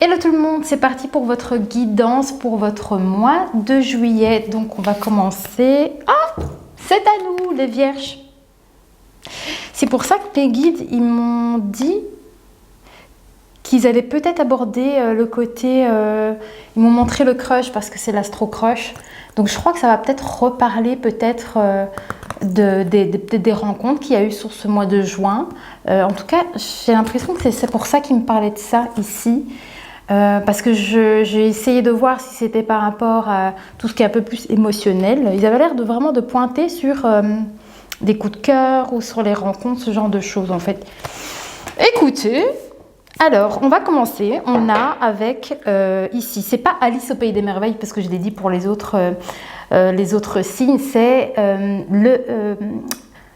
Hello tout le monde, c'est parti pour votre guidance pour votre mois de juillet. Donc on va commencer. Ah, c'est à nous les vierges. C'est pour ça que mes guides, ils m'ont dit qu'ils allaient peut-être aborder le côté... ils m'ont montré le crush parce que c'est l'astro crush. Donc je crois que ça va peut-être reparler peut-être des rencontres qu'il y a eu sur ce mois de juin. En tout cas, j'ai l'impression que c'est pour ça qu'ils me parlaient de ça ici. Parce que j'ai essayé de voir si c'était par rapport à tout ce qui est un peu plus émotionnel. Ils avaient l'air vraiment de pointer sur des coups de cœur ou sur les rencontres, ce genre de choses en fait. Écoutez, alors on va commencer. On a avec ici, c'est pas Alice au Pays des Merveilles parce que je l'ai dit pour les autres signes, c'est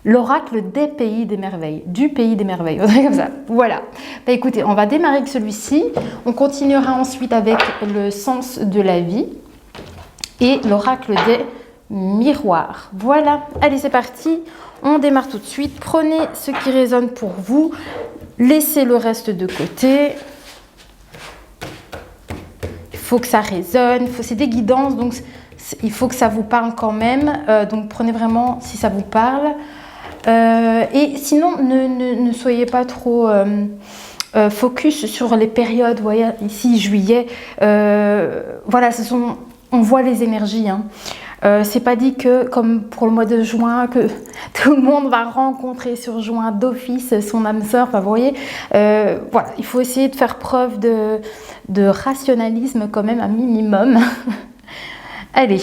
l'oracle des pays des merveilles, du pays des merveilles, comme ça. Voilà. Bah, écoutez, on va démarrer avec celui-ci. On continuera ensuite avec le sens de la vie et l'oracle des miroirs. Voilà. Allez, c'est parti. On démarre tout de suite. Prenez ce qui résonne pour vous. Laissez le reste de côté. Il faut que ça résonne. C'est des guidances, donc il faut que ça vous parle quand même. Donc prenez vraiment si ça vous parle. Et sinon, ne soyez pas trop focus sur les périodes. Vous voyez, ici, juillet, voilà, on voit les énergies. Hein. C'est pas dit que, comme pour le mois de juin, que tout le monde va rencontrer sur juin d'office son âme sœur. Enfin, vous voyez, voilà, il faut essayer de faire preuve de rationalisme quand même, un minimum. Allez.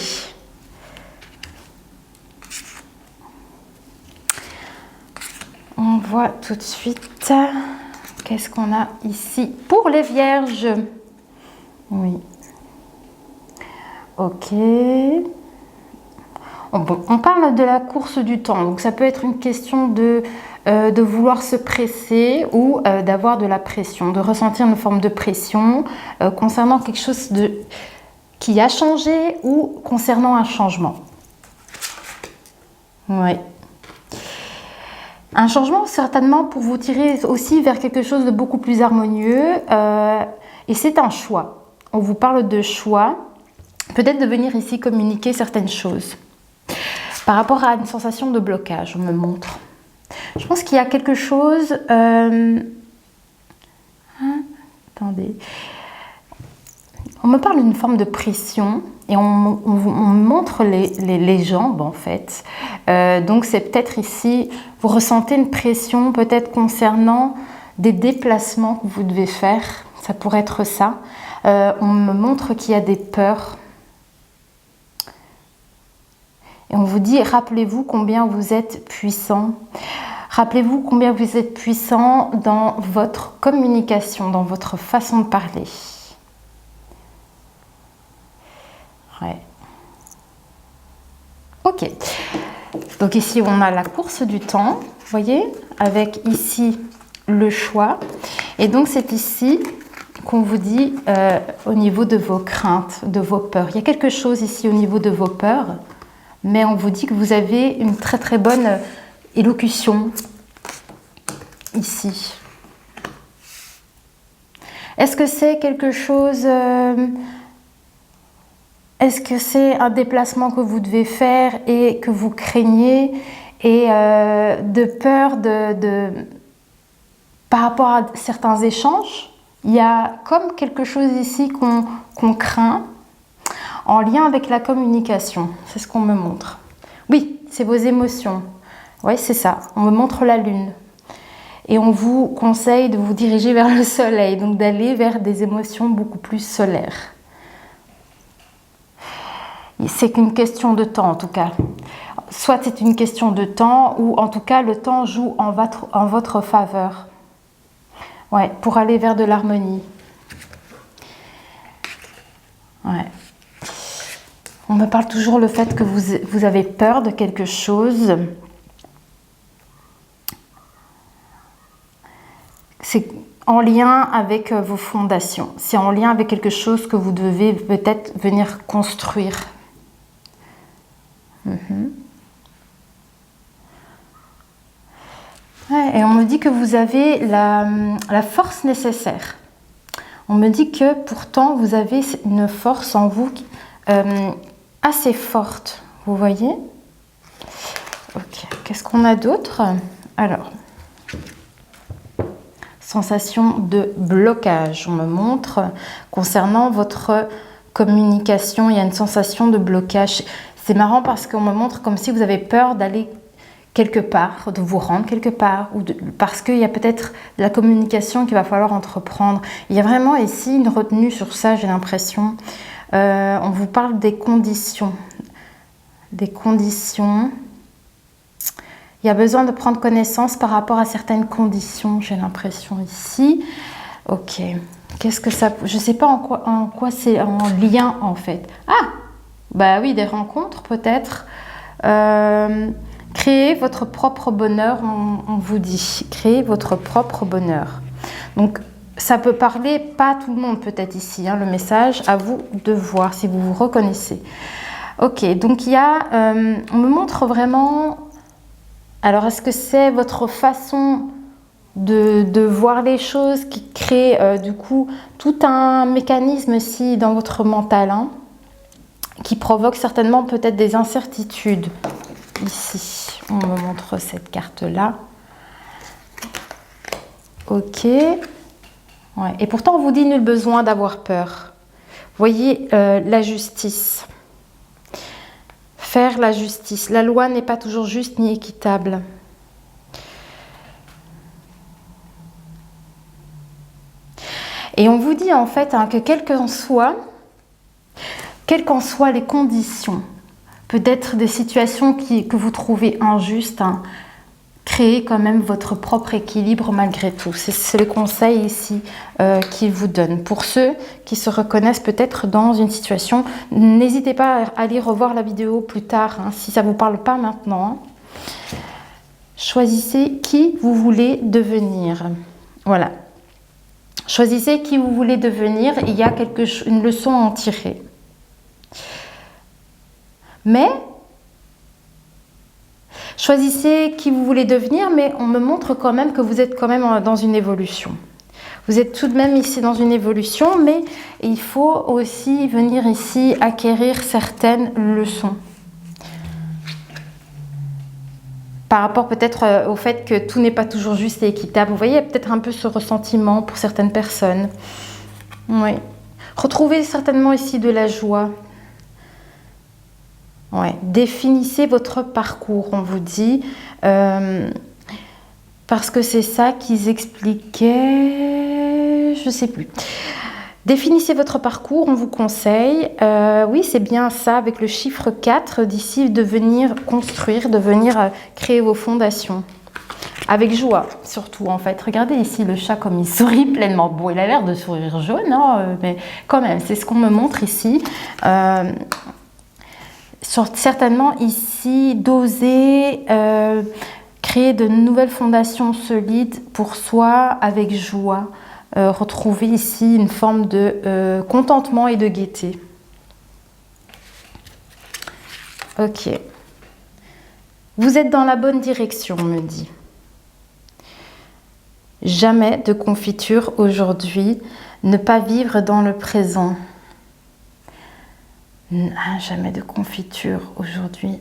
On voit tout de suite qu'est-ce qu'on a ici pour les vierges. Oui. Ok. On parle de la course du temps. Donc ça peut être une question de vouloir se presser ou d'avoir de la pression, de ressentir une forme de pression concernant quelque chose qui a changé ou concernant un changement. Oui. Un changement certainement pour vous tirer aussi vers quelque chose de beaucoup plus harmonieux et c'est un choix. On vous parle de choix, peut-être de venir ici communiquer certaines choses. Par rapport à une sensation de blocage, on me montre. Je pense qu'il y a quelque chose... attendez. On me parle d'une forme de pression et on me montre les jambes en fait. Donc c'est peut-être ici, vous ressentez une pression peut-être concernant des déplacements que vous devez faire. Ça pourrait être ça. On me montre qu'il y a des peurs. Et on vous dit, rappelez-vous combien vous êtes puissant. Rappelez-vous combien vous êtes puissant dans votre communication, dans votre façon de parler. Ouais. Ok. Donc ici, on a la course du temps, vous voyez, avec ici le choix. Et donc, c'est ici qu'on vous dit au niveau de vos craintes, de vos peurs. Il y a quelque chose ici au niveau de vos peurs, mais on vous dit que vous avez une très très bonne élocution ici. Est-ce que c'est quelque chose... Est-ce que c'est un déplacement que vous devez faire et que vous craignez et de peur par rapport à certains échanges? Il y a comme quelque chose ici qu'on craint en lien avec la communication. C'est ce qu'on me montre. Oui, c'est vos émotions. Oui, c'est ça. On me montre la lune. Et on vous conseille de vous diriger vers le soleil, donc d'aller vers des émotions beaucoup plus solaires. C'est qu'une question de temps en tout cas. Soit c'est une question de temps ou en tout cas le temps joue en votre faveur. Ouais, pour aller vers de l'harmonie. Ouais. On me parle toujours le fait que vous avez peur de quelque chose. C'est en lien avec vos fondations. C'est en lien avec quelque chose que vous devez peut-être venir construire. Ouais, et on me dit que vous avez la force nécessaire. On me dit que pourtant vous avez une force en vous assez forte. Vous voyez? Ok, qu'est-ce qu'on a d'autre? Alors, sensation de blocage. On me montre concernant votre communication, il y a une sensation de blocage. C'est marrant parce qu'on me montre comme si vous avez peur d'aller quelque part, de vous rendre quelque part, parce qu'il y a peut-être la communication qu'il va falloir entreprendre. Il y a vraiment ici une retenue sur ça, j'ai l'impression. On vous parle des conditions. Des conditions. Il y a besoin de prendre connaissance par rapport à certaines conditions, j'ai l'impression ici. Ok. Qu'est-ce que ça... Je ne sais pas en quoi c'est en lien, en fait. Ah! Bah oui, des rencontres, peut-être. Créez votre propre bonheur, on vous dit. Créez votre propre bonheur. Donc, ça peut parler, pas à tout le monde peut-être ici, hein, le message, à vous de voir si vous vous reconnaissez. Ok, donc il y a, on me montre vraiment, alors est-ce que c'est votre façon de voir les choses qui crée du coup tout un mécanisme ici dans votre mental, hein, qui provoque certainement peut-être des incertitudes. Ici, on me montre cette carte-là. Ok. Ouais. Et pourtant, on vous dit nul besoin d'avoir peur. Voyez la justice. Faire la justice. La loi n'est pas toujours juste ni équitable. Et on vous dit en fait hein, que quelles qu'en soient les conditions, peut-être des situations que vous trouvez injustes, hein, créez quand même votre propre équilibre malgré tout. C'est le conseil ici qu'il vous donne. Pour ceux qui se reconnaissent peut-être dans une situation, n'hésitez pas à aller revoir la vidéo plus tard, hein, si ça ne vous parle pas maintenant. Hein. Choisissez qui vous voulez devenir. Voilà. Choisissez qui vous voulez devenir. Il y a une leçon à en tirer. Mais choisissez qui vous voulez devenir, mais on me montre quand même que vous êtes quand même dans une évolution. Vous êtes tout de même ici dans une évolution, mais il faut aussi venir ici acquérir certaines leçons. Par rapport peut-être au fait que tout n'est pas toujours juste et équitable. Vous voyez, il y a peut-être un peu ce ressentiment pour certaines personnes. Oui. Retrouvez certainement ici de la joie. Ouais. Définissez votre parcours, on vous dit, parce que c'est ça qu'ils expliquaient, je ne sais plus. Définissez votre parcours, on vous conseille. Oui, c'est bien ça, avec le chiffre 4 d'ici, de venir construire, de venir créer vos fondations. Avec joie, surtout, en fait. Regardez ici le chat comme il sourit pleinement. Bon, il a l'air de sourire jaune, hein, mais quand même, c'est ce qu'on me montre ici. Certainement ici, d'oser créer de nouvelles fondations solides pour soi avec joie. Retrouver ici une forme de contentement et de gaieté. Ok. Vous êtes dans la bonne direction, on me dit. Jamais de confiture aujourd'hui. Ne pas vivre dans le présent. Jamais de confiture aujourd'hui.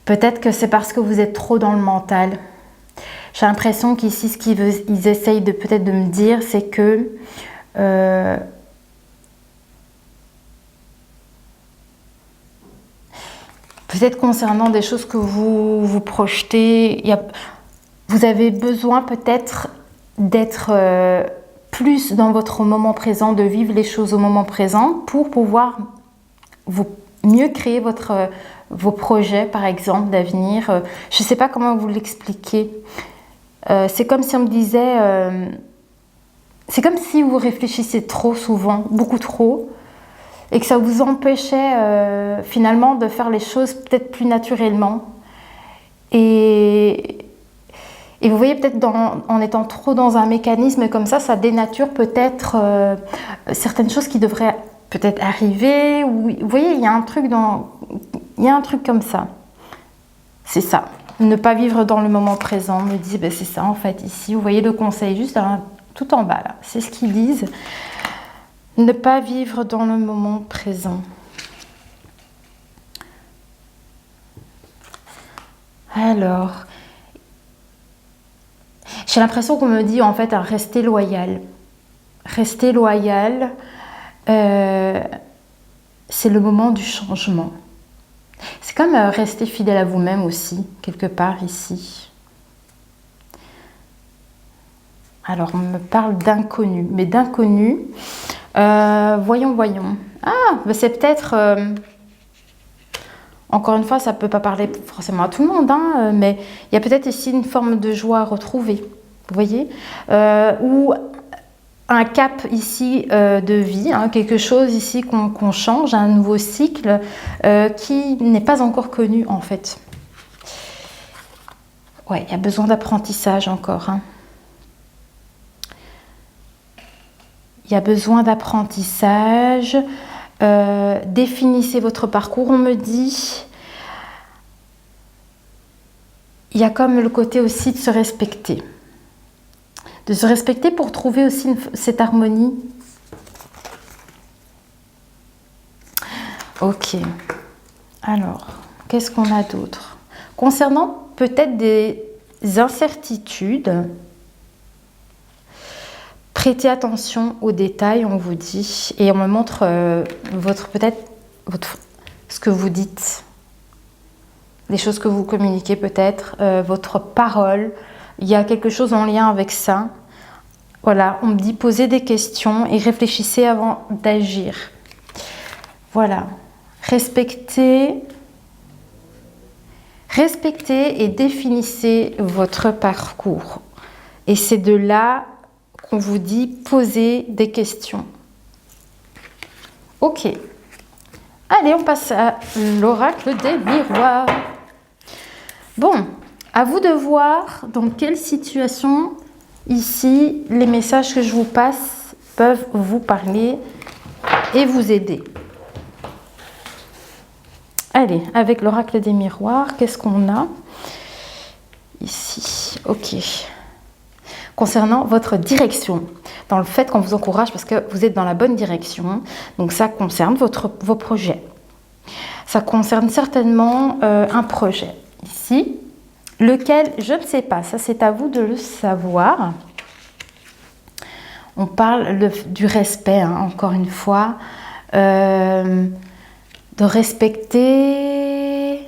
Peut-être que c'est parce que vous êtes trop dans le mental. J'ai l'impression qu'ici, ce qu'ils essayent peut-être de me dire, c'est que peut-être concernant des choses que vous projetez, vous avez besoin peut-être d'être plus dans votre moment présent, de vivre les choses au moment présent pour pouvoir mieux créer vos projets, par exemple, d'avenir. Je ne sais pas comment vous l'expliquer. C'est comme si on me disait... c'est comme si vous réfléchissez trop souvent, beaucoup trop, et que ça vous empêchait finalement de faire les choses peut-être plus naturellement. Et vous voyez, peut-être en étant trop dans un mécanisme comme ça dénature peut-être certaines choses qui devraient peut-être arriver. Ou, vous voyez, il y a un truc comme ça. C'est ça. Ne pas vivre dans le moment présent. On me dit, ben, c'est ça en fait. Ici, vous voyez le conseil, juste tout en bas là, c'est ce qu'ils disent. Ne pas vivre dans le moment présent. Alors, j'ai l'impression qu'on me dit en fait à rester loyal. Rester loyal, c'est le moment du changement. C'est comme rester fidèle à vous-même aussi, quelque part ici. Alors, on me parle d'inconnu. Mais d'inconnu, voyons. Ah, c'est peut-être... encore une fois, ça ne peut pas parler forcément à tout le monde, hein, mais il y a peut-être ici une forme de joie à retrouver. Vous voyez, ou un cap ici de vie, hein, quelque chose ici qu'on change, un nouveau cycle qui n'est pas encore connu en fait. Ouais, il y a besoin d'apprentissage encore. Hein. Il y a besoin d'apprentissage. Définissez votre parcours, on me dit. Il y a comme le côté aussi de se respecter. De se respecter pour trouver aussi cette harmonie. Ok. Alors, qu'est-ce qu'on a d'autre? Concernant peut-être des incertitudes, prêtez attention aux détails, on vous dit, et on me montre ce que vous dites, les choses que vous communiquez peut-être, votre parole. Il y a quelque chose en lien avec ça. Voilà, on me dit posez des questions et réfléchissez avant d'agir. Voilà, respectez et définissez votre parcours. Et c'est de là qu'on vous dit posez des questions. Ok. Allez, on passe à l'oracle des miroirs. Bon, à vous de voir dans quelle situation ici les messages que je vous passe peuvent vous parler et vous aider. Allez, avec l'oracle des miroirs, qu'est-ce qu'on a ici? Ok. Concernant votre direction, dans le fait qu'on vous encourage parce que vous êtes dans la bonne direction, donc ça concerne vos projets. Ça concerne certainement un projet ici, lequel, je ne sais pas, ça c'est à vous de le savoir. On parle du respect, hein, encore une fois, de respecter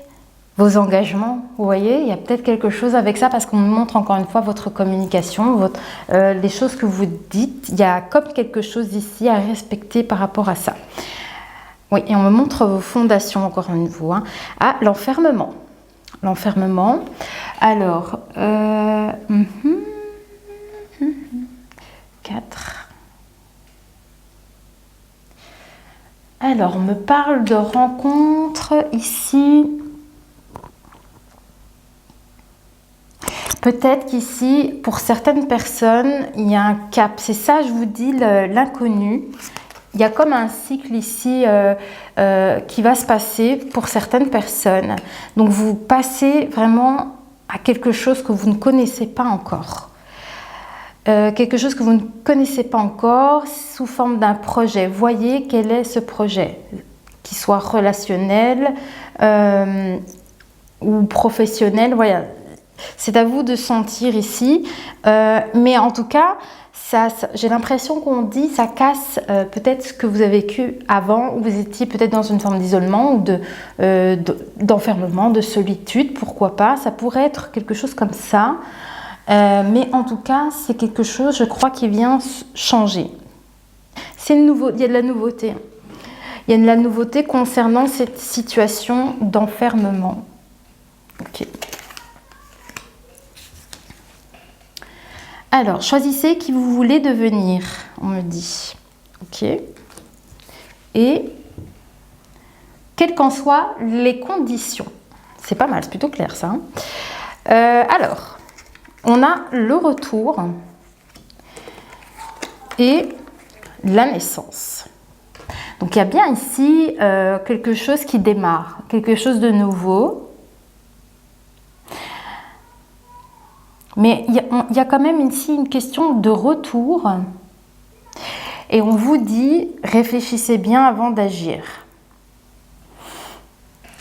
vos engagements. Vous voyez, il y a peut-être quelque chose avec ça parce qu'on me montre encore une fois votre communication, les choses que vous dites. Il y a comme quelque chose ici à respecter par rapport à ça. Oui, et on me montre vos fondations encore une fois. Hein. Ah, l'enfermement. L'enfermement. Alors, 4. Alors, on me parle de rencontres ici. Peut-être qu'ici, pour certaines personnes, il y a un cap. C'est ça, je vous dis, l'inconnu. Il y a comme un cycle ici qui va se passer pour certaines personnes. Donc, vous passez vraiment à quelque chose que vous ne connaissez pas encore. Quelque chose que vous ne connaissez pas encore sous forme d'un projet. Voyez quel est ce projet, qu'il soit relationnel ou professionnel. Voilà. C'est à vous de sentir ici. Mais en tout cas, j'ai l'impression qu'on dit ça casse peut-être ce que vous avez vécu avant, où vous étiez peut-être dans une forme d'isolement ou d'enfermement, de solitude, pourquoi pas. Ça pourrait être quelque chose comme ça. Mais en tout cas, c'est quelque chose, je crois, qui vient changer. Il y a de la nouveauté. Il y a de la nouveauté concernant cette situation d'enfermement. Ok. Alors, choisissez qui vous voulez devenir, on me dit. Ok. Et quelles qu'en soient les conditions. C'est pas mal, c'est plutôt clair ça. Hein. Alors, on a le retour et la naissance. Donc, il y a bien ici quelque chose qui démarre, quelque chose de nouveau. Mais il y a quand même ici une question de retour. Et on vous dit, réfléchissez bien avant d'agir.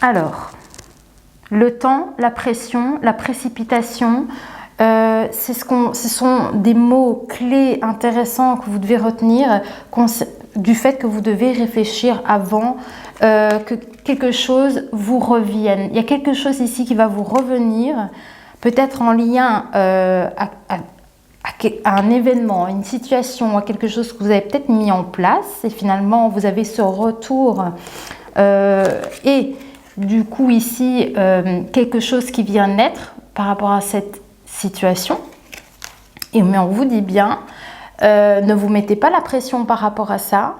Alors, le temps, la pression, la précipitation, ce sont des mots clés intéressants que vous devez retenir du fait que vous devez réfléchir avant que quelque chose vous revienne. Il y a quelque chose ici qui va vous revenir, peut-être en lien à un événement, à une situation, à quelque chose que vous avez peut-être mis en place et finalement vous avez ce retour et du coup ici quelque chose qui vient naître par rapport à cette situation. Mais on vous dit bien, ne vous mettez pas la pression par rapport à ça,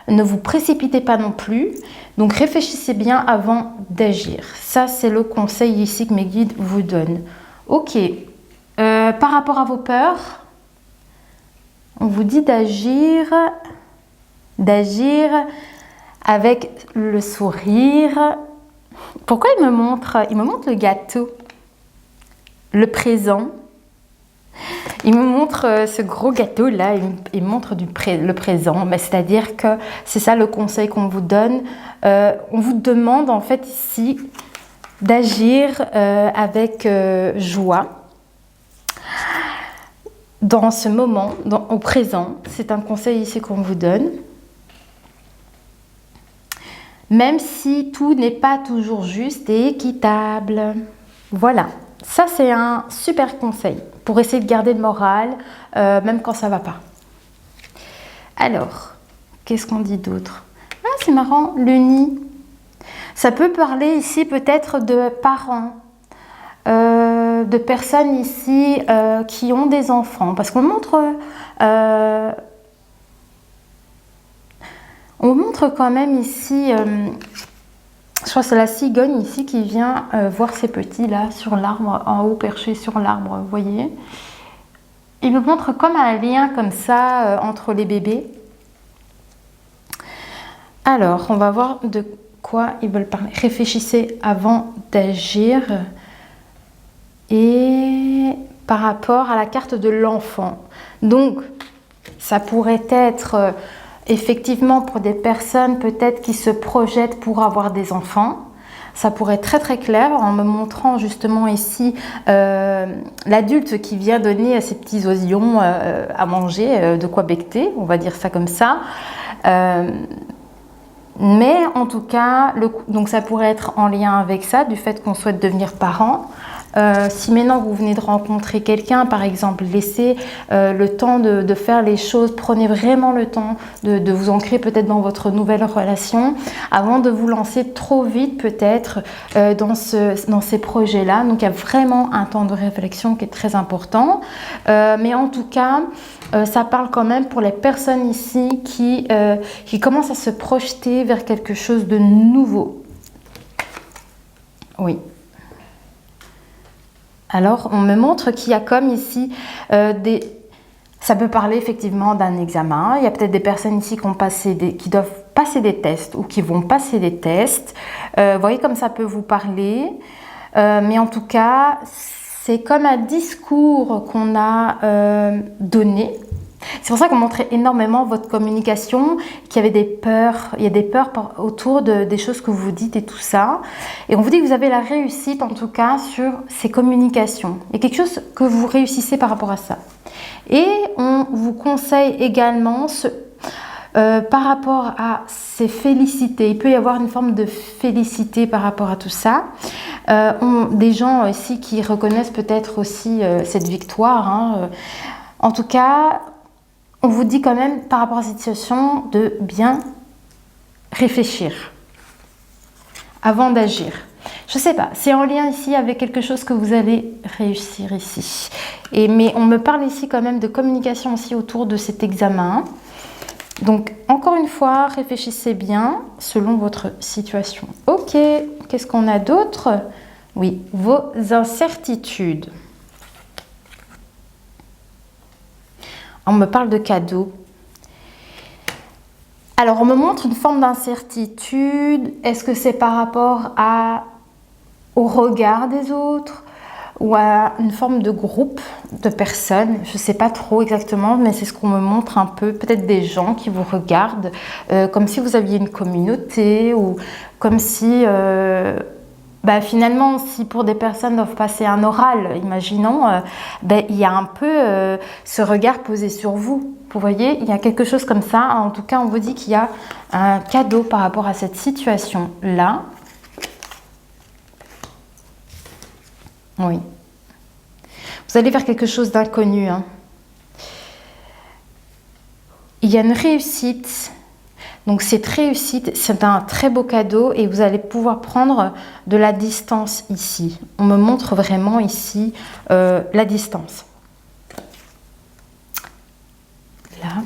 ne vous précipitez pas non plus, donc réfléchissez bien avant d'agir. Ça c'est le conseil ici que mes guides vous donnent. Ok, par rapport à vos peurs, on vous dit d'agir avec le sourire. Pourquoi il me montre le gâteau, le présent. Il me montre ce gros gâteau là, il me montre le présent, c'est-à-dire que c'est ça le conseil qu'on vous donne. On vous demande en fait ici d'agir avec joie dans ce moment, au présent. C'est un conseil ici qu'on vous donne. Même si tout n'est pas toujours juste et équitable. Voilà, ça c'est un super conseil pour essayer de garder le moral, même quand ça ne va pas. Alors, qu'est-ce qu'on dit d'autre? Ah, c'est marrant, le nid. Ça peut parler ici peut-être de parents, de personnes ici qui ont des enfants. Parce qu'on montre... on montre quand même ici, je crois que c'est la cigogne ici qui vient voir ses petits là sur l'arbre, en haut perché sur l'arbre, vous voyez. Il me montre comme un lien comme ça entre les bébés. Alors, on va voir de quoi ils veulent parler. Réfléchissez avant d'agir. Et par rapport à la carte de l'enfant. Donc, ça pourrait être... effectivement, pour des personnes peut-être qui se projettent pour avoir des enfants, ça pourrait être très très clair en me montrant justement ici l'adulte qui vient donner à ses petits oisillons à manger, de quoi becqueter, on va dire ça comme ça. Mais en tout cas, donc ça pourrait être en lien avec ça, du fait qu'on souhaite devenir parent. Si maintenant vous venez de rencontrer quelqu'un, par exemple, laissez le temps de faire les choses, prenez vraiment le temps de vous ancrer peut-être dans votre nouvelle relation avant de vous lancer trop vite peut-être dans ces projets-là. Donc il y a vraiment un temps de réflexion qui est très important. Mais en tout cas, ça parle quand même pour les personnes ici qui commencent à se projeter vers quelque chose de nouveau. Oui. Alors, on me montre qu'il y a comme ici ça peut parler effectivement d'un examen. Il y a peut-être des personnes ici qui doivent passer des tests ou qui vont passer des tests. Vous voyez comme ça peut vous parler. Mais en tout cas, c'est comme un discours qu'on a donné. C'est pour ça qu'on montrait énormément votre communication, qu'il y avait des peurs, il y a des peurs autour des choses que vous dites et tout ça. Et on vous dit que vous avez la réussite en tout cas sur ces communications. Il y a quelque chose que vous réussissez par rapport à ça. Et on vous conseille également par rapport à ces félicités. Il peut y avoir une forme de félicité par rapport à tout ça. Des gens ici qui reconnaissent peut-être aussi cette victoire. Hein. En tout cas... on vous dit quand même, par rapport à cette situation, de bien réfléchir avant d'agir. Je ne sais pas, c'est en lien ici avec quelque chose que vous allez réussir ici. Mais on me parle ici quand même de communication aussi autour de cet examen. Donc, encore une fois, réfléchissez bien selon votre situation. Ok, qu'est-ce qu'on a d'autre? Oui, vos incertitudes. On me parle de cadeaux. Alors, on me montre une forme d'incertitude. Est-ce que c'est par rapport au regard des autres? ou à une forme de groupe de personnes. Je ne sais pas trop exactement, mais c'est ce qu'on me montre un peu. Peut-être des gens qui vous regardent, comme si vous aviez une communauté, ou comme si... finalement, si pour des personnes doivent passer un oral, imaginons, il y a un peu ce regard posé sur vous. Vous voyez, il y a quelque chose comme ça. En tout cas, on vous dit qu'il y a un cadeau par rapport à cette situation-là. Oui. Vous allez vers quelque chose d'inconnu. Hein. Il y a une réussite. Donc cette réussite, c'est un très beau cadeau et vous allez pouvoir prendre de la distance ici. On me montre vraiment ici la distance. Là.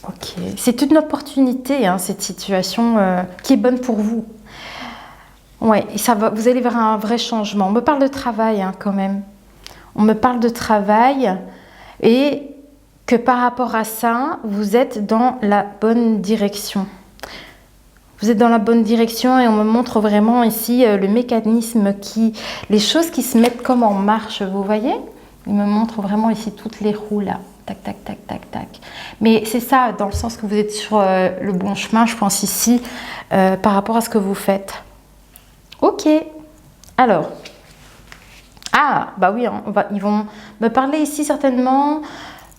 Ok. C'est une opportunité, hein, cette situation qui est bonne pour vous. Ouais, ça va, vous allez vers un vrai changement. On me parle de travail hein, quand même. On me parle de travail et... que par rapport à ça, vous êtes dans la bonne direction. Vous êtes dans la bonne direction et on me montre vraiment ici le mécanisme les choses qui se mettent comme en marche, vous voyez? Il me montre vraiment ici toutes les roues là. Tac, tac, tac, tac, tac. Mais c'est ça, dans le sens que vous êtes sur le bon chemin, je pense ici, par rapport à ce que vous faites. Ok. Alors. Ah, bah oui, hein, ils vont me parler ici certainement...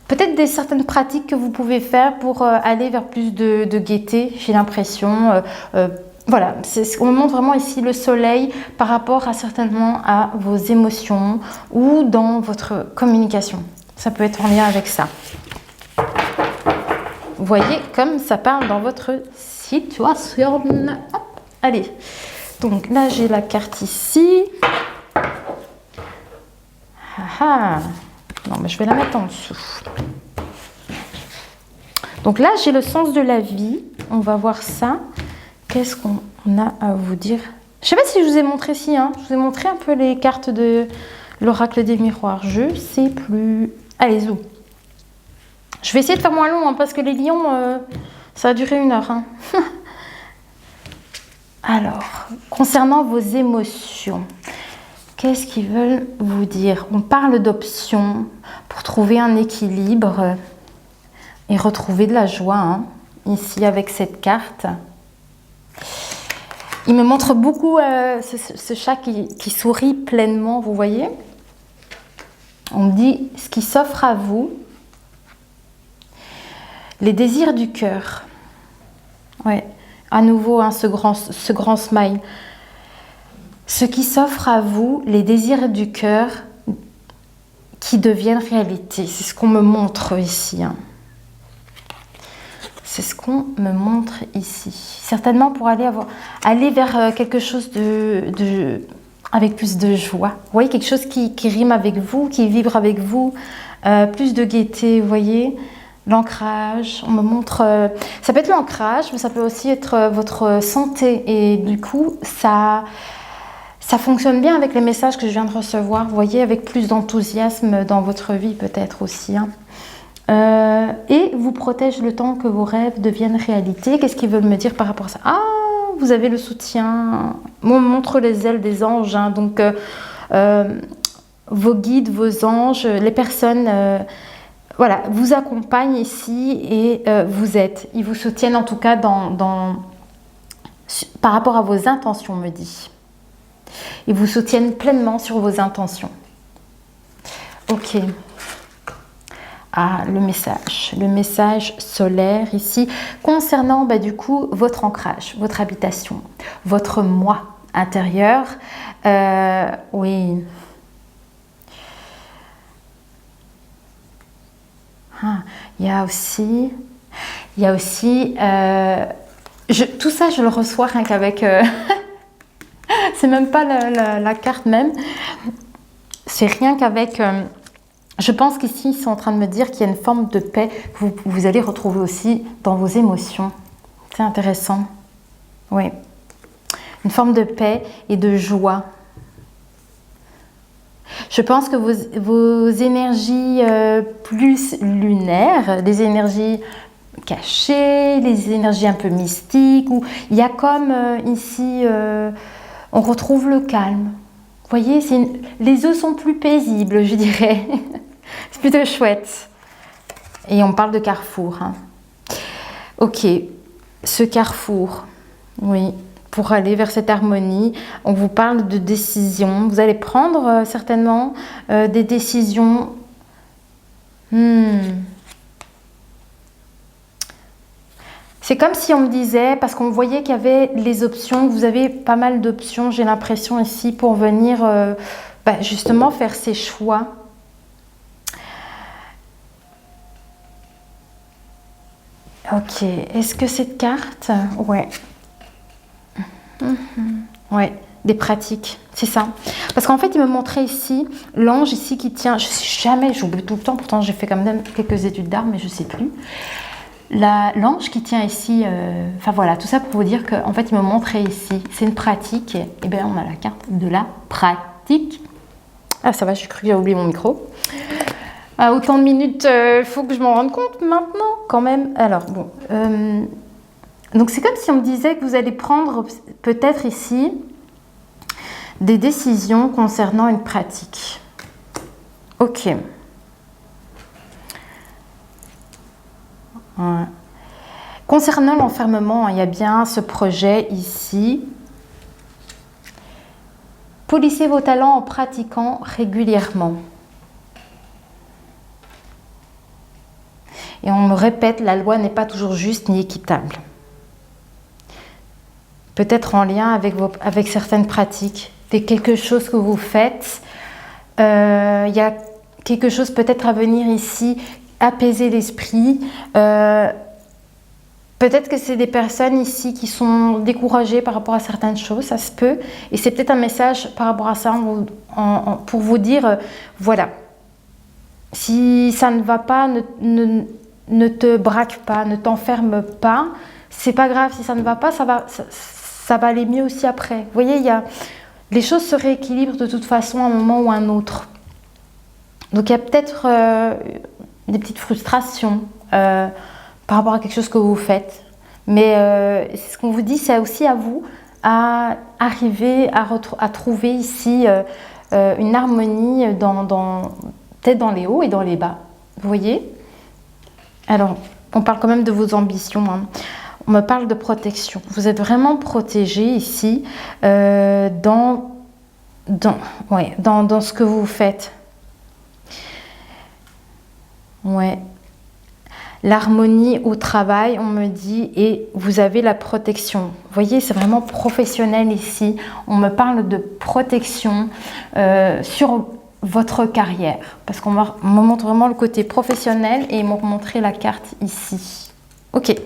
Peut-être certaines pratiques que vous pouvez faire pour aller vers plus de gaieté, j'ai l'impression. Voilà, on me montre vraiment ici le soleil par rapport à certainement à vos émotions ou dans votre communication. Ça peut être en lien avec ça. Vous voyez comme ça parle dans votre situation. Hop, allez, donc là j'ai la carte ici. Ah. Non, mais je vais la mettre en dessous. Donc là, j'ai le sens de la vie. On va voir ça. Qu'est-ce qu'on a à vous dire? Je ne sais pas si je vous ai montré ici. Hein. Je vous ai montré un peu les cartes de l'oracle des miroirs. Je ne sais plus. Allez, zou. Je vais essayer de faire moins long hein, parce que les lions, ça a duré 1 heure. Hein. Alors, concernant vos émotions. Qu'est-ce qu'ils veulent vous dire? On parle d'options pour trouver un équilibre et retrouver de la joie, hein, ici avec cette carte. Il me montre beaucoup ce chat qui sourit pleinement, vous voyez? On me dit ce qui s'offre à vous, les désirs du cœur. Ouais, à nouveau, hein, ce grand smile. Ce qui s'offre à vous, les désirs du cœur qui deviennent réalité. C'est ce qu'on me montre ici. Hein. C'est ce qu'on me montre ici. Certainement pour aller vers quelque chose avec plus de joie. Vous voyez, quelque chose qui rime avec vous, qui vibre avec vous. Plus de gaieté, vous voyez. L'ancrage, on me montre... ça peut être l'ancrage, mais ça peut aussi être votre santé. Et du coup, ça fonctionne bien avec les messages que je viens de recevoir, vous voyez, avec plus d'enthousiasme dans votre vie peut-être aussi. Hein. Et vous protège le temps que vos rêves deviennent réalité. Qu'est-ce qu'ils veulent me dire par rapport à ça? Ah, vous avez le soutien. On me montre les ailes des anges. Hein. Donc, vos guides, vos anges, les personnes... voilà, vous accompagnent ici et ils vous soutiennent en tout cas par rapport à vos intentions, me dit. Ils vous soutiennent pleinement sur vos intentions. Ok. Ah, le message solaire ici, concernant du coup votre ancrage, votre habitation, votre moi intérieur. Oui. Ah, il y a aussi tout ça, je le reçois rien qu'avec... c'est même pas la carte même. C'est rien qu'avec... je pense qu'ici, ils sont en train de me dire qu'il y a une forme de paix que vous allez retrouver aussi dans vos émotions. C'est intéressant. Oui. Une forme de paix et de joie. Je pense que vos énergies plus lunaires, des énergies cachées, les énergies un peu mystiques, où il y a comme ici, on retrouve le calme. voyez, les eaux sont plus paisibles, je dirais. C'est plutôt chouette. Et on parle de carrefour. Hein. Ok, ce carrefour, oui, pour aller vers cette harmonie, on vous parle de décision. Vous allez prendre certainement des décisions. C'est comme si on me disait, parce qu'on voyait qu'il y avait les options, vous avez pas mal d'options, j'ai l'impression ici, pour venir justement faire ces choix. Ok, est-ce que cette carte, ouais, ouais, des pratiques, c'est ça. Parce qu'en fait, il me montrait ici, l'ange ici qui tient, je sais jamais, j'oublie tout le temps, pourtant j'ai fait quand même quelques études d'art, mais je sais plus. L'ange qui tient ici, enfin voilà, tout ça pour vous dire qu'en fait, il me montrait ici, c'est une pratique, et bien on a la carte de la pratique. Ah ça va, j'ai cru que j'avais oublié mon micro. Autant de minutes, il faut que je m'en rende compte maintenant quand même. Alors bon, donc c'est comme si on me disait que vous allez prendre peut-être ici des décisions concernant une pratique. Ok. Ouais. Concernant l'enfermement, il y a bien ce projet ici. Polissez vos talents en pratiquant régulièrement. Et on me répète, la loi n'est pas toujours juste ni équitable. Peut-être en lien avec certaines pratiques, quelque chose que vous faites. Il y a quelque chose peut-être à venir ici, apaiser l'esprit. Peut-être que c'est des personnes ici qui sont découragées par rapport à certaines choses, ça se peut. Et c'est peut-être un message par rapport à ça pour vous dire, voilà, si ça ne va pas, ne te braque pas, ne t'enferme pas. C'est pas grave, si ça ne va pas, ça va aller mieux aussi après. Vous voyez, les choses se rééquilibrent de toute façon à un moment ou à un autre. Donc il y a peut-être des petites frustrations par rapport à quelque chose que vous faites. Mais ce qu'on vous dit, c'est aussi à vous à arriver à trouver ici une harmonie peut-être dans les hauts et dans les bas. Vous voyez ? Alors, on parle quand même de vos ambitions. Hein. On me parle de protection. Vous êtes vraiment protégé ici dans ce que vous faites. Ouais. L'harmonie au travail, on me dit, et vous avez la protection. Vous voyez, c'est vraiment professionnel ici. On me parle de protection sur votre carrière. Parce qu'on me montre vraiment le côté professionnel et ils m'ont montré la carte ici. Ok.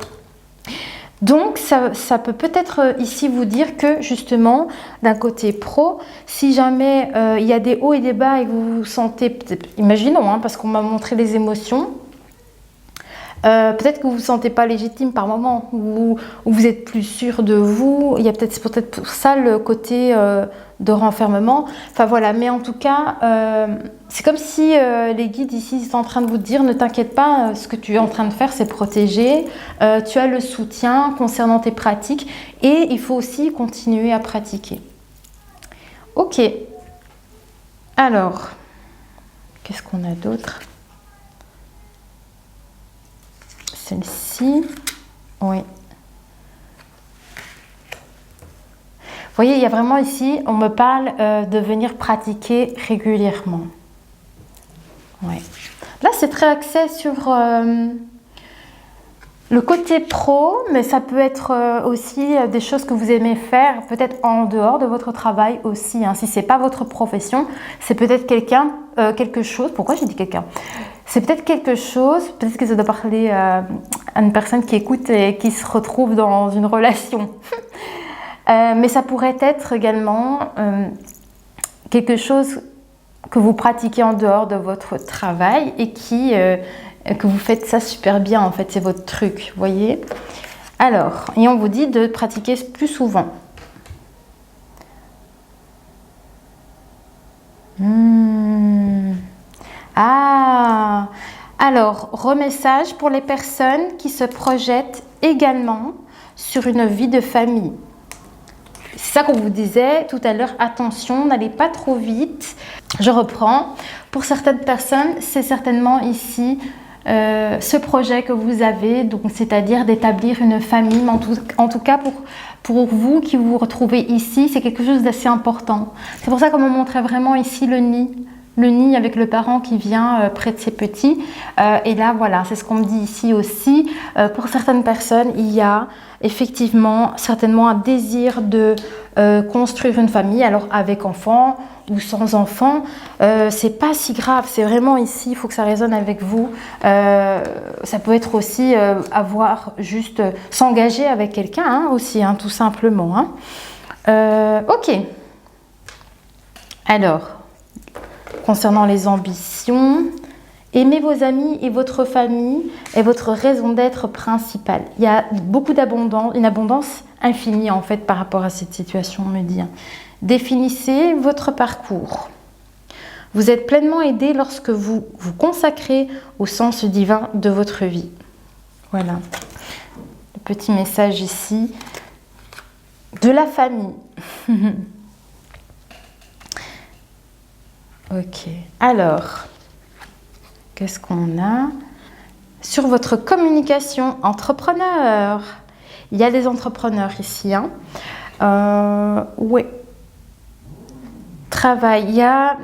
Donc, ça peut peut-être ici vous dire que justement, d'un côté pro, si jamais il y a des hauts et des bas et que vous vous sentez, imaginons, hein, parce qu'on m'a montré les émotions, peut-être que vous ne vous sentez pas légitime par moment, ou vous êtes plus sûr de vous. Il y a peut-être pour ça le côté de renfermement. Enfin voilà, mais en tout cas, c'est comme si les guides ici sont en train de vous dire, ne t'inquiète pas, ce que tu es en train de faire, c'est protéger. Tu as le soutien concernant tes pratiques et il faut aussi continuer à pratiquer. Ok. Alors, qu'est-ce qu'on a d'autre ? Celle-ci, oui. Vous voyez, il y a vraiment ici, on me parle de venir pratiquer régulièrement. Ouais. Là, c'est très axé sur le côté pro, mais ça peut être aussi des choses que vous aimez faire, peut-être en dehors de votre travail aussi. Hein. Si ce n'est pas votre profession, c'est peut-être quelque chose. Pourquoi j'ai dit quelqu'un ? C'est peut-être quelque chose, peut-être que ça doit parler à une personne qui écoute et qui se retrouve dans une relation. Mais ça pourrait être également quelque chose que vous pratiquez en dehors de votre travail et que vous faites ça super bien, en fait, c'est votre truc, vous voyez. Alors, et on vous dit de pratiquer plus souvent. Ah, alors, remessage pour les personnes qui se projettent également sur une vie de famille. C'est ça qu'on vous disait tout à l'heure, attention, n'allez pas trop vite. Je reprends. Pour certaines personnes, c'est certainement ici ce projet que vous avez, donc c'est-à-dire d'établir une famille, mais en tout cas pour vous qui vous retrouvez ici, c'est quelque chose d'assez important. C'est pour ça qu'on me montrait vraiment ici le nid avec le parent qui vient près de ses petits. Et là, voilà, c'est ce qu'on me dit ici aussi. Pour certaines personnes, il y a effectivement certainement un désir de construire une famille, alors avec enfants ou sans enfants, c'est pas si grave, c'est vraiment ici, il faut que ça résonne avec vous. Ça peut être aussi avoir juste s'engager avec quelqu'un hein, aussi, hein, tout simplement. Hein. Ok. Alors, concernant les ambitions, aimez vos amis et votre famille est votre raison d'être principale. Il y a beaucoup d'abondance, une abondance infinie en fait par rapport à cette situation, on me dit. Définissez votre parcours. Vous êtes pleinement aidé lorsque vous vous consacrez au sens divin de votre vie. Voilà. Le petit message ici de la famille. Ok. Alors, qu'est-ce qu'on a? Sur votre communication entrepreneur. Il y a des entrepreneurs ici. Hein. Oui. Travail. Il y a...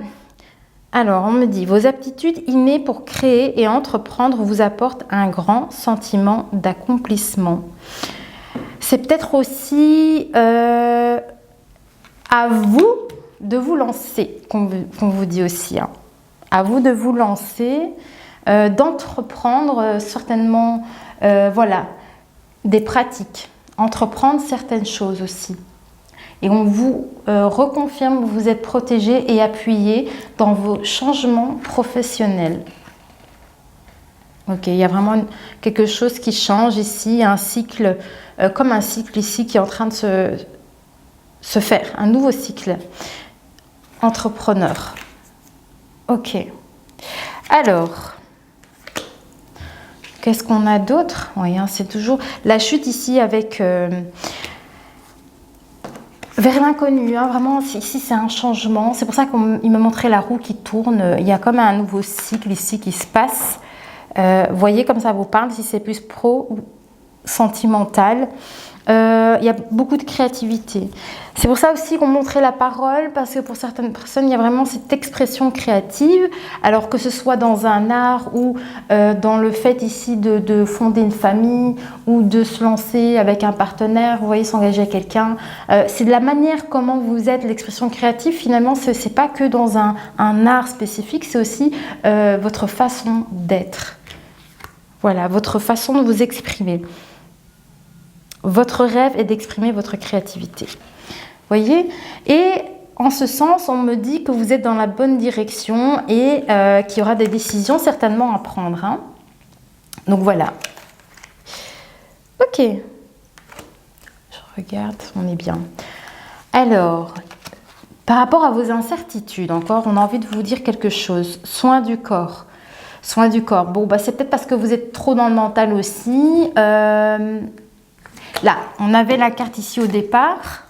Alors, on me dit, vos aptitudes innées pour créer et entreprendre vous apportent un grand sentiment d'accomplissement. C'est peut-être aussi à vous de vous lancer, qu'on vous dit aussi. Hein. À vous de vous lancer, d'entreprendre certainement, voilà, des pratiques, entreprendre certaines choses aussi. Et on vous reconfirme que vous êtes protégé et appuyé dans vos changements professionnels. Ok, il y a vraiment quelque chose qui change ici, un cycle, comme un cycle ici qui est en train de se faire, un nouveau cycle. Entrepreneur. Ok. Alors, qu'est-ce qu'on a d'autre? Oui, hein, c'est toujours la chute ici avec... vers l'inconnu, hein, vraiment, ici c'est un changement. C'est pour ça qu'il me montrait la roue qui tourne. Il y a comme un nouveau cycle ici qui se passe. Voyez comme ça vous parle, si c'est plus pro ou sentimental. Il y a beaucoup de créativité. C'est pour ça aussi qu'on montrait la parole, parce que pour certaines personnes, il y a vraiment cette expression créative, alors que ce soit dans un art ou dans le fait ici de fonder une famille ou de se lancer avec un partenaire, vous voyez, s'engager à quelqu'un. C'est de la manière comment vous êtes, l'expression créative, finalement, ce n'est pas que dans un art spécifique, c'est aussi votre façon d'être. Voilà, votre façon de vous exprimer. Votre rêve est d'exprimer votre créativité. Voyez? Et en ce sens, on me dit que vous êtes dans la bonne direction et qu'il y aura des décisions certainement à prendre. Hein. Donc voilà. Ok. Je regarde, on est bien. Alors, par rapport à vos incertitudes, encore, on a envie de vous dire quelque chose. Soin du corps. Soin du corps. Bon, bah, c'est peut-être parce que vous êtes trop dans le mental aussi. Là, on avait la carte ici au départ,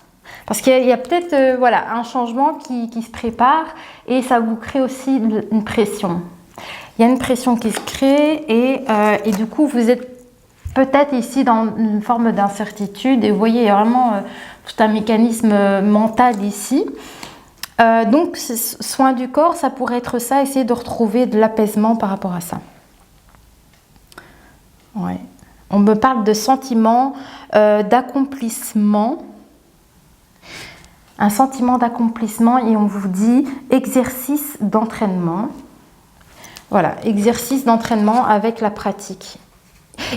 parce qu'il y a peut-être voilà, un changement qui se prépare et ça vous crée aussi une pression. Il y a une pression qui se crée et du coup, vous êtes peut-être ici dans une forme d'incertitude et vous voyez, il y a vraiment tout un mécanisme mental ici. Donc, soin du corps, ça pourrait être ça, essayer de retrouver de l'apaisement par rapport à ça. Ouais. On me parle de sentiment d'accomplissement. Un sentiment d'accomplissement et on vous dit exercice d'entraînement. Voilà, exercice d'entraînement avec la pratique.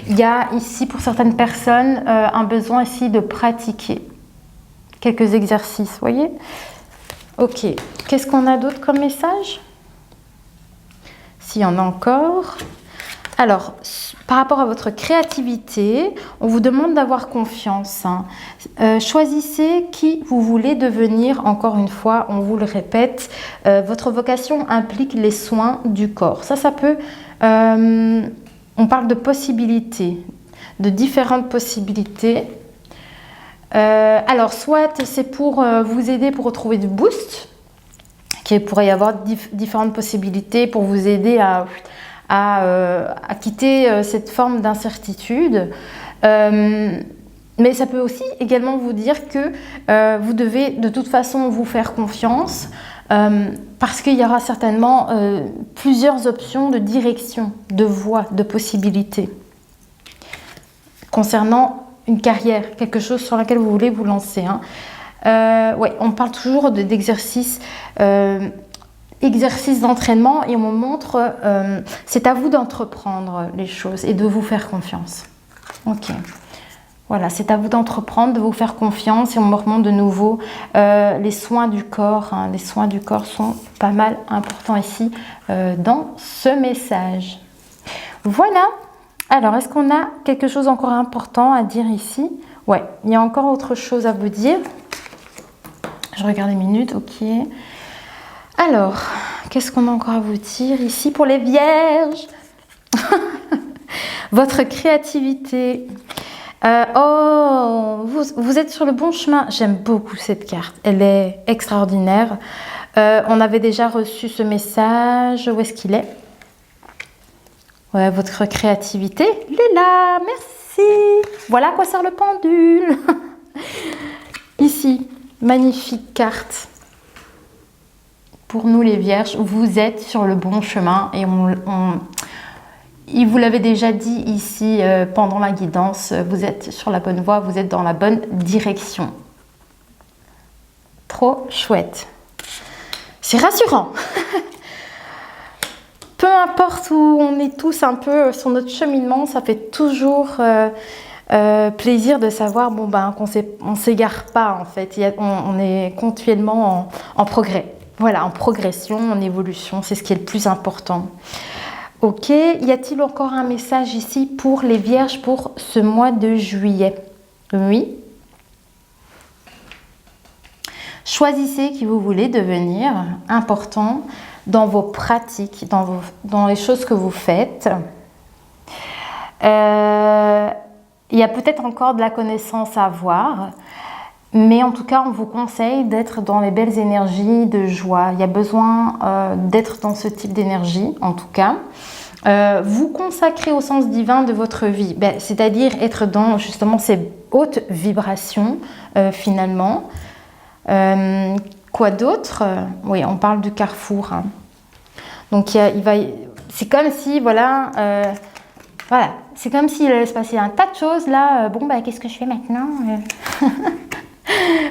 Il y a ici pour certaines personnes un besoin ici de pratiquer quelques exercices, vous voyez? Ok, qu'est-ce qu'on a d'autre comme message? S'il y en a encore... Alors, par rapport à votre créativité, on vous demande d'avoir confiance. Hein. Choisissez qui vous voulez devenir. Encore une fois, on vous le répète, votre vocation implique les soins du corps. Ça peut... on parle de possibilités, de différentes possibilités. Alors, soit c'est pour vous aider pour retrouver du boost, qu'il pourrait y avoir différentes possibilités pour vous aider à quitter cette forme d'incertitude. Mais ça peut aussi également vous dire que vous devez de toute façon vous faire confiance parce qu'il y aura certainement plusieurs options de direction, de voies, de possibilités concernant une carrière, quelque chose sur laquelle vous voulez vous lancer. Ouais, on parle toujours d'exercice, exercice d'entraînement et on me montre, c'est à vous d'entreprendre les choses et de vous faire confiance. Ok. Voilà, c'est à vous d'entreprendre, de vous faire confiance et on me remonte de nouveau les soins du corps. Les soins du corps sont pas mal importants ici dans ce message. Voilà. Alors, est-ce qu'on a quelque chose encore important à dire ici? Ouais, il y a encore autre chose à vous dire. Je regarde les minutes, ok. Alors, qu'est-ce qu'on a encore à vous dire ici pour les vierges? Votre créativité. Vous êtes sur le bon chemin. J'aime beaucoup cette carte. Elle est extraordinaire. On avait déjà reçu ce message. Où est-ce qu'il est? Ouais, votre créativité. Il est là. Merci. Voilà à quoi sert le pendule. Ici, magnifique carte. Pour nous les vierges, vous êtes sur le bon chemin et il vous l'avait déjà dit ici pendant la guidance, vous êtes sur la bonne voie, vous êtes dans la bonne direction. Trop chouette. C'est rassurant. Peu importe où on est tous un peu sur notre cheminement, ça fait toujours plaisir de savoir qu'on ne s'égare pas en fait. On est continuellement en progrès. Voilà, en progression, en évolution, c'est ce qui est le plus important. Ok, y a-t-il encore un message ici pour les vierges pour ce mois de juillet? Oui. Choisissez qui vous voulez devenir, important dans vos pratiques, dans les choses que vous faites. Il y a peut-être encore de la connaissance à avoir, mais en tout cas, on vous conseille d'être dans les belles énergies de joie. Il y a besoin d'être dans ce type d'énergie, en tout cas. Vous consacrer au sens divin de votre vie, c'est-à-dire être dans justement ces hautes vibrations finalement. Quoi d'autre? Oui, on parle du carrefour. Donc c'est comme si voilà, c'est comme s'il allait se passer un tas de choses là. Qu'est-ce que je fais maintenant?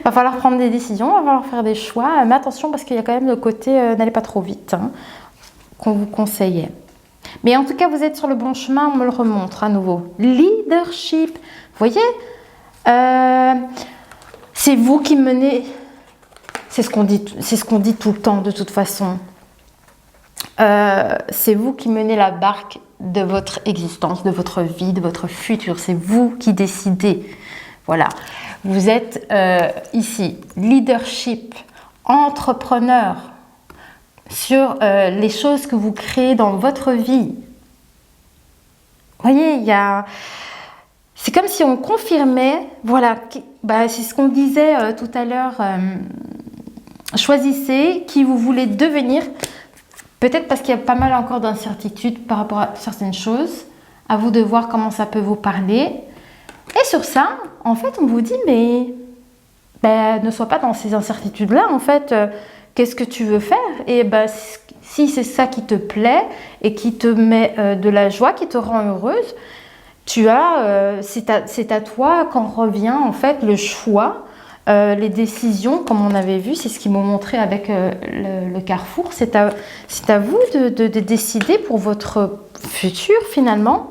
Va falloir prendre des décisions, va falloir faire des choix. Mais attention parce qu'il y a quand même le côté n'allez pas trop vite qu'on vous conseillait. Mais en tout cas, vous êtes sur le bon chemin, on me le remontre à nouveau. Leadership, vous voyez, c'est vous qui menez, c'est ce qu'on dit tout le temps de toute façon. C'est vous qui menez la barque de votre existence, de votre vie, de votre futur. C'est vous qui décidez. Voilà, vous êtes ici, leadership, entrepreneur, sur les choses que vous créez dans votre vie. Vous voyez, c'est comme si on confirmait, voilà, c'est ce qu'on disait tout à l'heure, choisissez qui vous voulez devenir, peut-être parce qu'il y a pas mal encore d'incertitudes par rapport à certaines choses, à vous de voir comment ça peut vous parler. Et sur ça, en fait, on vous dit, mais ne sois pas dans ces incertitudes-là, en fait, qu'est-ce que tu veux faire? Et si c'est ça qui te plaît et qui te met de la joie, qui te rend heureuse, c'est à toi qu'en revient en fait le choix, les décisions, comme on avait vu, c'est ce qu'ils m'ont montré avec le carrefour. C'est à vous de décider pour votre futur finalement.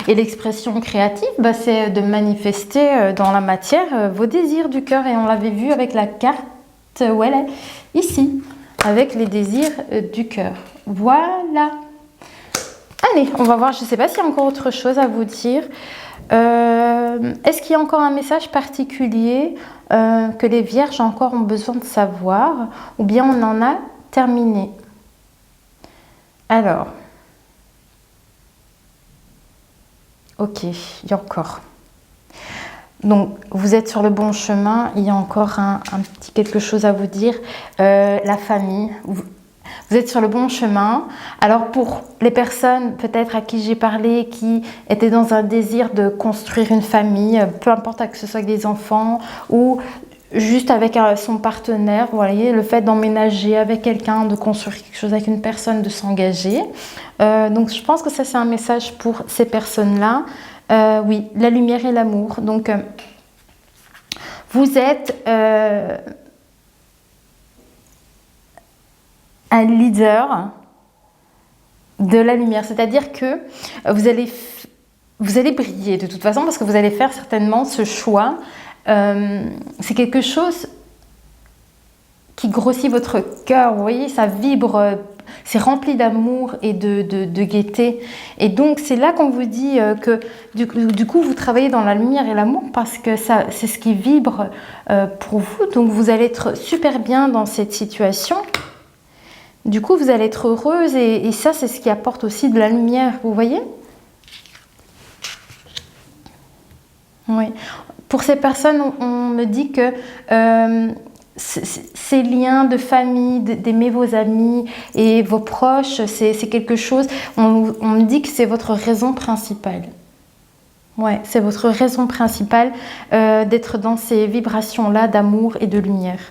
Et l'expression créative, c'est de manifester dans la matière vos désirs du cœur. Et on l'avait vu avec la carte, où elle est ici, avec les désirs du cœur. Voilà. Allez, on va voir, je ne sais pas s'il y a encore autre chose à vous dire. Est-ce qu'il y a encore un message particulier que les vierges encore ont besoin de savoir? Ou bien on en a terminé? Alors... Ok, il y a encore. Donc, vous êtes sur le bon chemin. Il y a encore un petit quelque chose à vous dire. La famille. Vous êtes sur le bon chemin. Alors, pour les personnes peut-être à qui j'ai parlé, qui étaient dans un désir de construire une famille, peu importe que ce soit avec des enfants ou juste avec son partenaire, vous voyez, le fait d'emménager avec quelqu'un, de construire quelque chose avec une personne, de s'engager. Donc, je pense que ça, c'est un message pour ces personnes-là. Oui, la lumière et l'amour. Donc, vous êtes un leader de la lumière. C'est-à-dire que vous allez briller de toute façon parce que vous allez faire certainement ce choix. C'est quelque chose qui grossit votre cœur. Vous voyez, ça vibre. C'est rempli d'amour et de gaieté. Et donc, c'est là qu'on vous dit que du coup, vous travaillez dans la lumière et l'amour parce que c'est ce qui vibre pour vous. Donc, vous allez être super bien dans cette situation. Du coup, vous allez être heureuse et ça, c'est ce qui apporte aussi de la lumière. Vous voyez? Oui. Pour ces personnes, on me dit que ces liens de famille, d'aimer vos amis et vos proches, c'est quelque chose, on me dit que c'est votre raison principale. Ouais, c'est votre raison principale d'être dans ces vibrations-là d'amour et de lumière.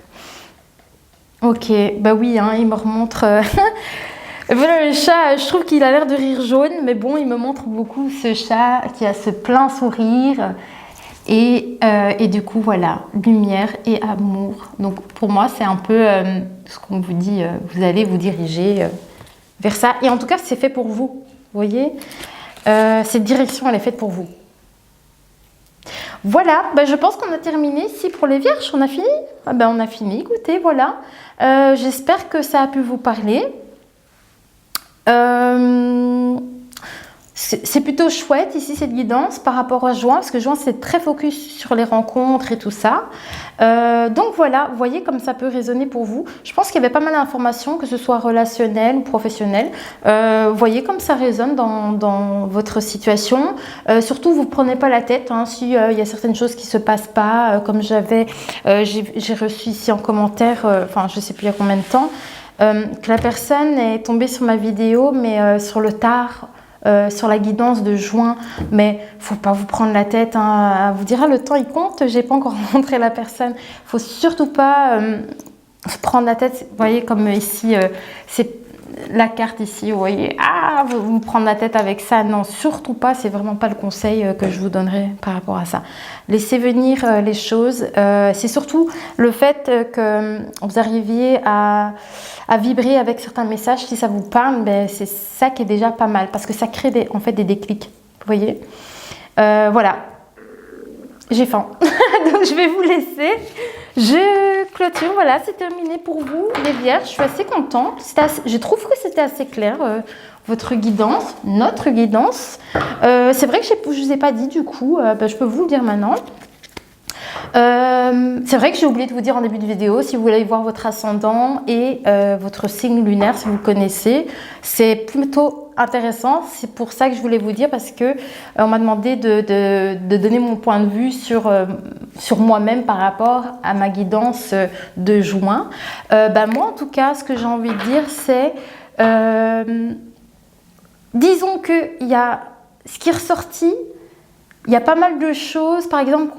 Ok, bah oui, hein, il me remontre... Voilà, le chat, je trouve qu'il a l'air de rire jaune, mais bon, il me montre beaucoup ce chat qui a ce plein sourire. Et du coup, voilà, lumière et amour. Donc, pour moi, c'est un peu ce qu'on vous dit, vous allez vous diriger vers ça. Et en tout cas, c'est fait pour vous, vous voyez. Cette direction, elle est faite pour vous. Voilà, je pense qu'on a terminé. Ici, pour les vierges, on a fini. On a fini, écoutez, voilà. J'espère que ça a pu vous parler. C'est plutôt chouette ici cette guidance par rapport à juin, parce que juin c'est très focus sur les rencontres et tout ça. Donc voilà, vous voyez comme ça peut résonner pour vous. Je pense qu'il y avait pas mal d'informations, que ce soit relationnelles ou professionnelles. Vous voyez comme ça résonne dans votre situation. Surtout, vous ne prenez pas la tête hein, s'il y a certaines choses qui ne se passent pas, comme j'ai reçu ici en commentaire, enfin je ne sais plus il y a combien de temps, que la personne est tombée sur ma vidéo, mais sur le tard. Sur la guidance de juin, mais faut pas vous prendre la tête hein, vous dira le temps il compte, j'ai pas encore rencontré la personne, faut surtout pas se prendre la tête, vous voyez comme ici c'est la carte ici, vous voyez, vous prendre la tête avec ça, non surtout pas, c'est vraiment pas le conseil que je vous donnerai par rapport à ça. Laissez venir les choses, c'est surtout le fait que vous arriviez à vibrer avec certains messages, si ça vous parle, c'est ça qui est déjà pas mal, parce que ça crée en fait des déclics, vous voyez. Voilà, j'ai faim, donc je vais vous laisser. Je clôture, voilà, c'est terminé pour vous, les vierges. Je suis assez contente. Je trouve que c'était assez clair, votre guidance, notre guidance. C'est vrai que je ne vous ai pas dit du coup, je peux vous le dire maintenant. C'est vrai que j'ai oublié de vous dire en début de vidéo, si vous voulez voir votre ascendant et votre signe lunaire, si vous le connaissez, c'est plutôt intéressant. C'est pour ça que je voulais vous dire, parce que on m'a demandé de donner mon point de vue sur moi-même par rapport à ma guidance de juin. Moi, en tout cas, ce que j'ai envie de dire, c'est disons qu'il y a ce qui est ressorti. Il y a pas mal de choses, par exemple,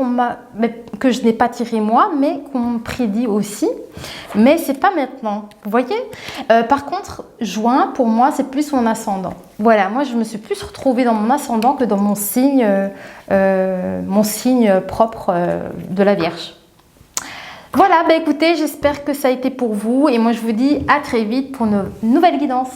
que je n'ai pas tiré moi, mais qu'on prédit aussi. Mais c'est pas maintenant, vous voyez. Par contre, juin, pour moi, c'est plus mon ascendant. Voilà, moi, je me suis plus retrouvée dans mon ascendant que dans mon signe propre de la Vierge. Voilà, écoutez, j'espère que ça a été pour vous. Et moi, je vous dis à très vite pour une nouvelle guidance.